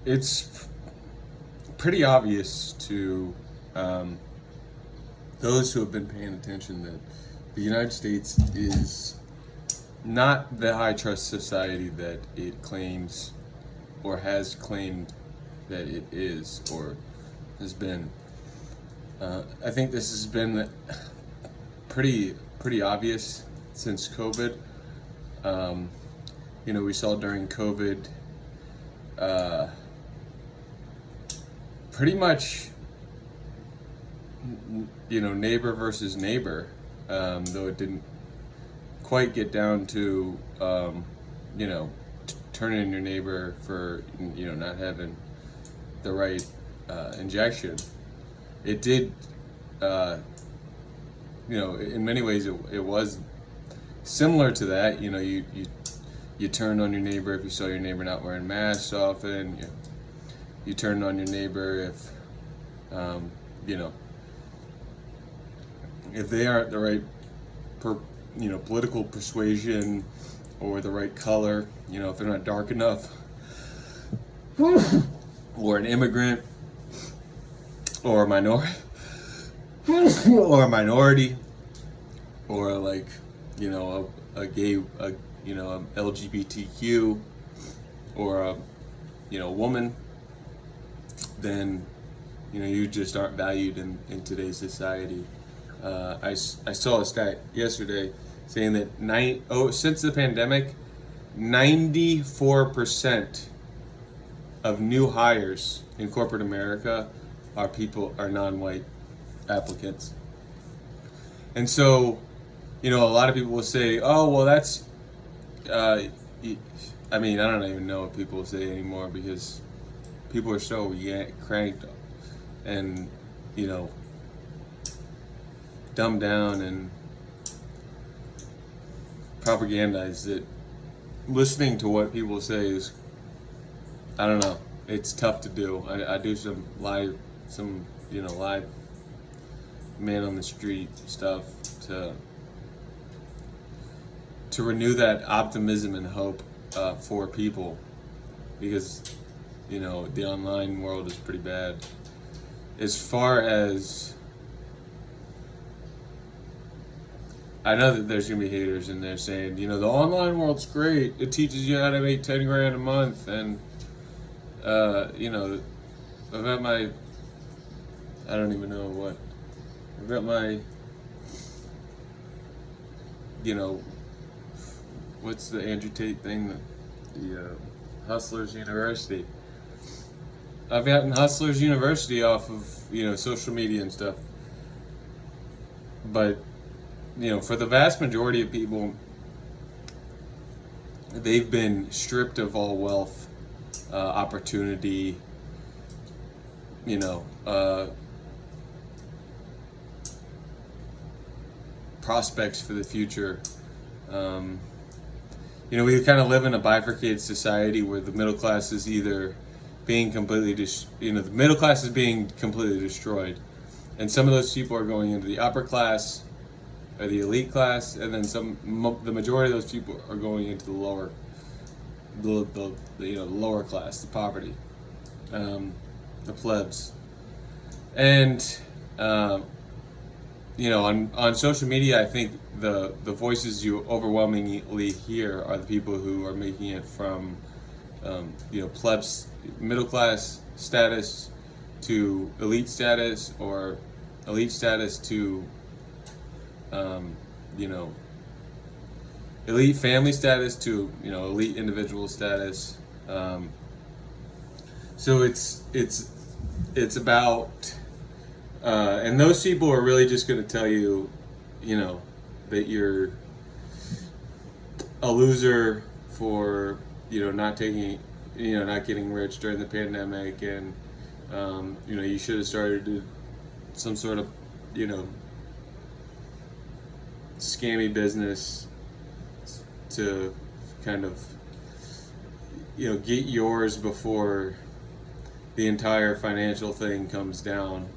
it's pretty obvious to those who have been paying attention that the United States is not the high trust society that it claims or has claimed that it is or has been. I think this has been pretty obvious since COVID. We saw during COVID, pretty much, neighbor versus neighbor, though it didn't quite get down to, turning in your neighbor for, not having the right injection. It did, in many ways it was similar to that. You turned on your neighbor if you saw your neighbor not wearing masks often. You turned on your neighbor if, if they aren't the right, political persuasion or the right color. If they're not dark enough, or an immigrant, or a minority, or like, a gay, LGBTQ, or a woman, then you just aren't valued in today's society. I saw a stat yesterday saying that since the pandemic, 94% of new hires in corporate America are non-white applicants. And so, a lot of people will say, oh, well, that's, I don't even know what people say anymore, because people are so cranked and, dumbed down and propagandized that listening to what people say is, I don't know, it's tough to do. I do some live man on the street stuff to renew that optimism and hope for people, because the online world is pretty bad. As far as, I know that there's gonna be haters in there saying, the online world's great. It teaches you how to make 10 grand a month, and I've got my, I don't even know what, I've got my, what's the Andrew Tate thing, the Hustlers University. I've gotten Hustlers University off of, social media and stuff. But, for the vast majority of people, they've been stripped of all wealth, opportunity, prospects for the future. We kind of live in a bifurcated society where the middle class is either being completely, the middle class is being completely destroyed, and some of those people are going into the upper class or the elite class, and then the majority of those people are going into the lower, the lower class, the poverty, the plebs, and on social media, I think the voices you overwhelmingly hear are the people who are making it from plebs, middle class status to elite status, or elite status to elite family status to elite individual status. So it's about and those people are really just going to tell you, that you're a loser for not getting rich during the pandemic, and you should have started some sort of scammy business to kind of get yours before the entire financial thing comes down.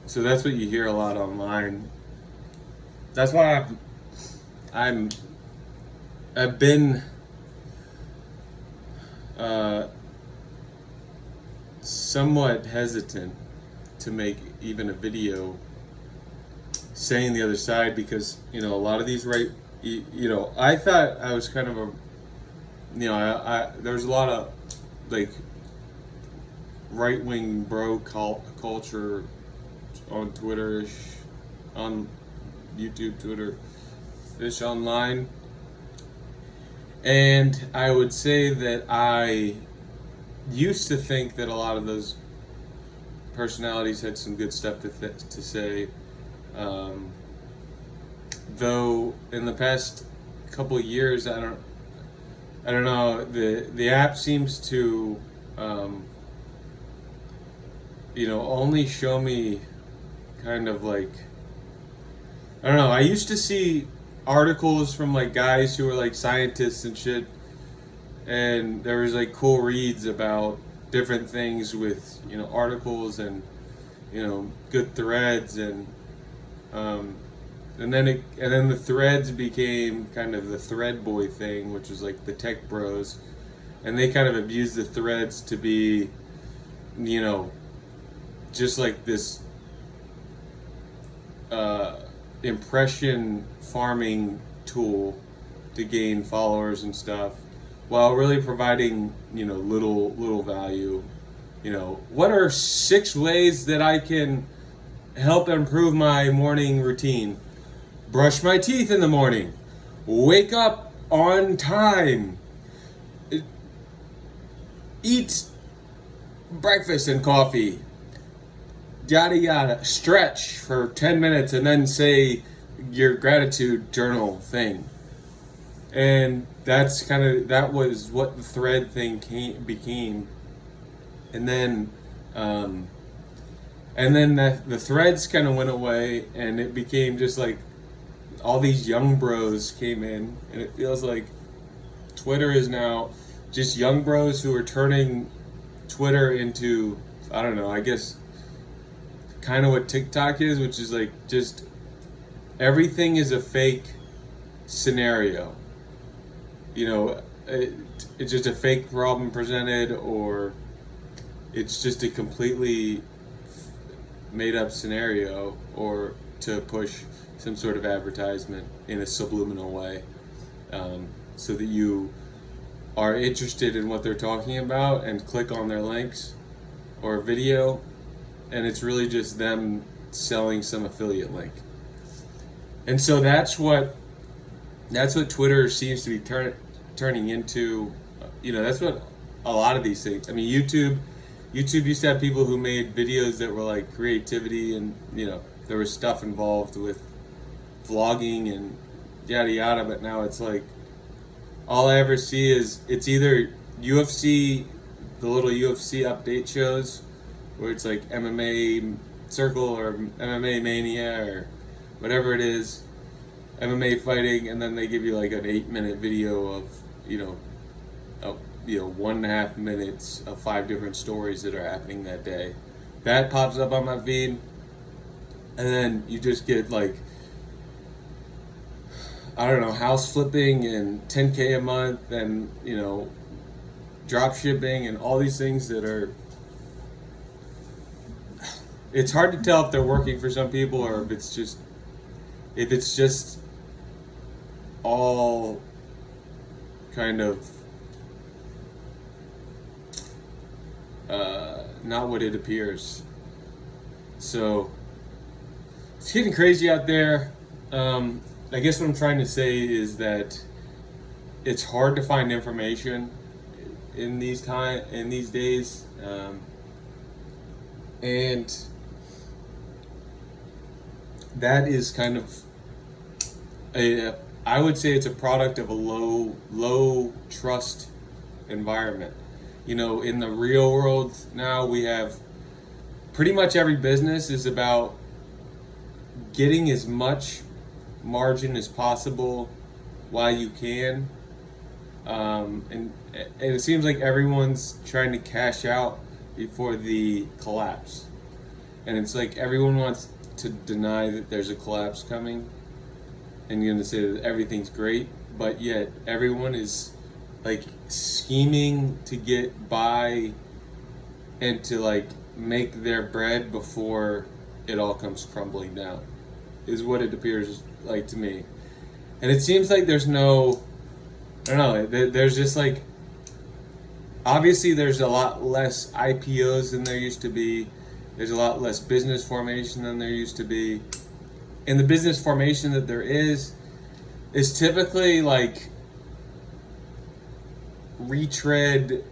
So that's what you hear a lot online. That's why I've been uh, somewhat hesitant to make even a video saying the other side, because a lot of these I thought I was kind of a I there's a lot of like right-wing bro culture on Twitter-ish, on YouTube, Twitter-ish, online. And I would say that I used to think that a lot of those personalities had some good stuff to say. Though in the past couple of years, I don't know, the app seems to only show me kind of like, I don't know, I used to see articles from like guys who were like scientists and shit, and there was like cool reads about different things with articles and good threads, and then the threads became kind of the thread boy thing, which was like the tech bros, and they kind of abused the threads to be just like this impression farming tool to gain followers and stuff, while really providing little value. What are 6 ways that I can help improve my morning routine? Brush my teeth in the morning, wake up on time, eat breakfast and coffee, yada yada, stretch for 10 minutes, and then say your gratitude journal thing. And that was what the thread thing became. And then the threads kind of went away, and it became just like all these young bros came in, and it feels like Twitter is now just young bros who are turning Twitter into, I don't know, I guess kind of what TikTok is, which is like just everything is a fake scenario. It's just a fake problem presented, or it's just a completely made up scenario, or to push some sort of advertisement in a subliminal way, so that you are interested in what they're talking about and click on their links or video, and it's really just them selling some affiliate link. And so that's what Twitter seems to be turning into. That's what a lot of these things. I mean, YouTube used to have people who made videos that were like creativity, and there was stuff involved with vlogging and yada yada, but now it's like all I ever see is it's either UFC, the little UFC update shows where it's like MMA Circle or MMA Mania or whatever it is, MMA fighting, and then they give you like an 8-minute video of 1.5 minutes of 5 different stories that are happening that day. That pops up on my feed, and then you just get like, I don't know, house flipping and 10K a month, and drop shipping and all these things that are, it's hard to tell if they're working for some people or if it's just all kind of not what it appears. So it's getting crazy out there. I guess what I'm trying to say is that it's hard to find information in these days, and that is kind of I would say it's a product of a low trust environment. In the real world now, we have pretty much every business is about getting as much margin as possible while you can, and it seems like everyone's trying to cash out before the collapse, and it's like everyone wants to deny that there's a collapse coming, and you're going to say that everything's great, but yet everyone is like scheming to get by and to like make their bread before it all comes crumbling down, is what it appears like to me. And it seems like there's no, I don't know, there's just like, obviously there's a lot less IPOs than there used to be. There's a lot less business formation than there used to be. And the business formation that there is typically like retread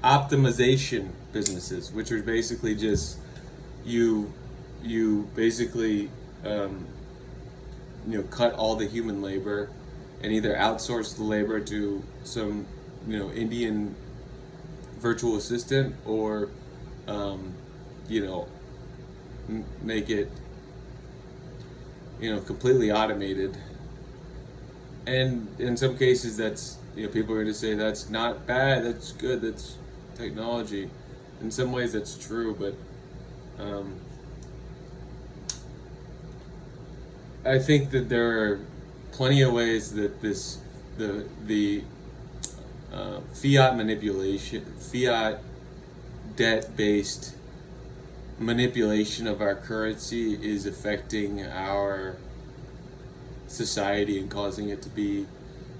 optimization businesses, which are basically just you basically cut all the human labor and either outsource the labor to some Indian virtual assistant, or make it completely automated. And in some cases that's people are going to say that's not bad, that's good, that's technology. In some ways that's true, but I think that there are plenty of ways that the fiat debt-based manipulation of our currency is affecting our society and causing it to be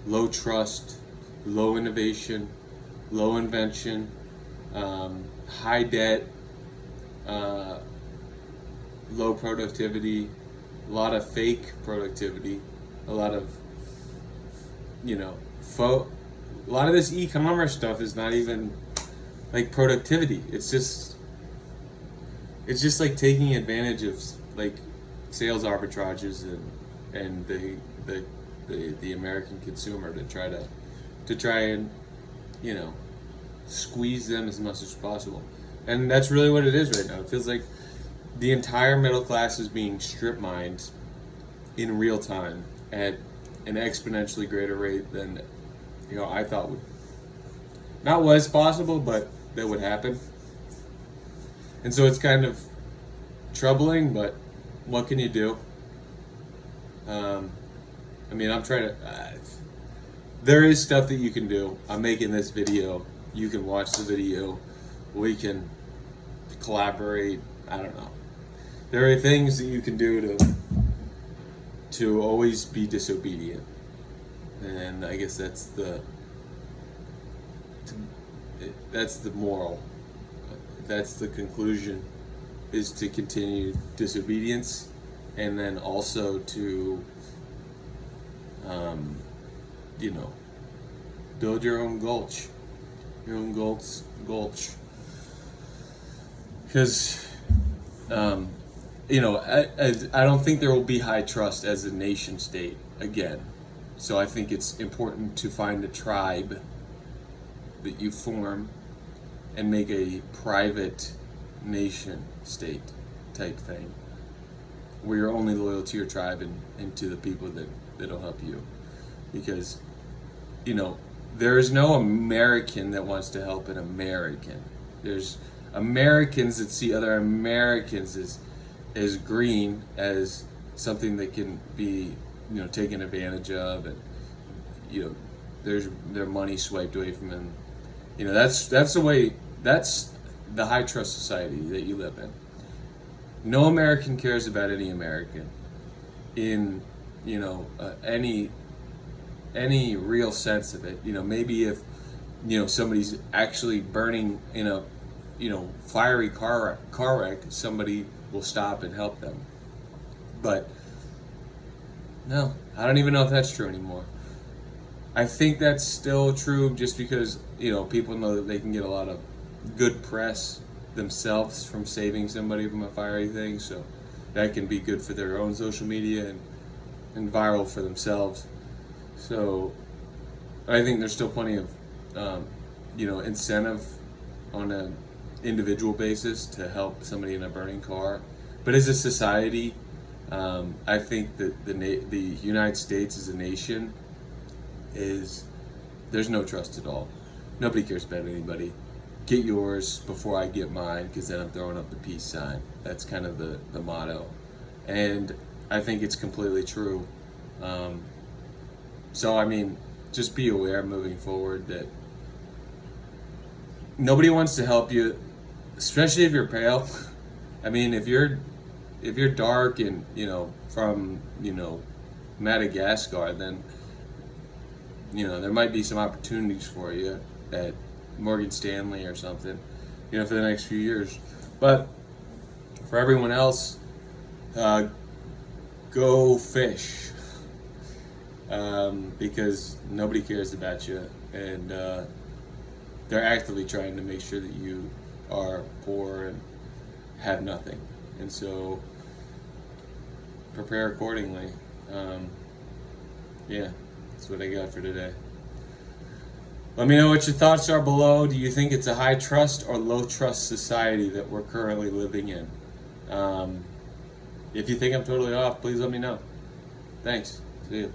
low trust, low innovation, low invention, high debt, low productivity, a lot of fake productivity, a lot of a lot of this e-commerce stuff is not even like productivity. It's just like taking advantage of like sales arbitrages and the American consumer to try and squeeze them as much as possible. And that's really what it is right now. It feels like the entire middle class is being strip mined in real time at an exponentially greater rate than I thought was possible, but that would happen. And so it's kind of troubling, but what can you do? I'm trying to. There is stuff that you can do. I'm making this video. You can watch the video. We can collaborate. I don't know. There are things that you can do to always be disobedient. And I guess that's the moral. That's the conclusion, is to continue disobedience, and then also to build your own gulch, because I don't think there will be high trust as a nation state again. So I think it's important to find a tribe that you form and make a private nation state type thing, where you're only loyal to your tribe and to the people that'll help you. Because there is no American that wants to help an American. There's Americans that see other Americans as green, as something that can be taken advantage of, and there's their money swiped away from them. That's the way. That's the high trust society that you live in. No American cares about any American in any real sense of it. Maybe if somebody's actually burning in a fiery car wreck, somebody will stop and help them. But no, I don't even know if that's true anymore. I think that's still true just because people know that they can get a lot of good press themselves from saving somebody from a fiery thing, so that can be good for their own social media and viral for themselves. So I think there's still plenty of incentive on an individual basis to help somebody in a burning car. But as a society, I think that the United States as a nation there's no trust at all. Nobody cares about anybody. Get yours before I get mine, because then I'm throwing up the peace sign. That's kind of the motto. And I think it's completely true. So I mean, just be aware moving forward that nobody wants to help you, especially if you're pale. I mean, if you're dark and from Madagascar, then there might be some opportunities for you at Morgan Stanley or something, for the next few years. But for everyone else, go fish, because nobody cares about you, and they're actively trying to make sure that you are poor and have nothing. And so prepare accordingly. Yeah, that's what I got for today. Let me know what your thoughts are below. Do you think it's a high trust or low trust society that we're currently living in? If you think I'm totally off, please let me know. Thanks. See you.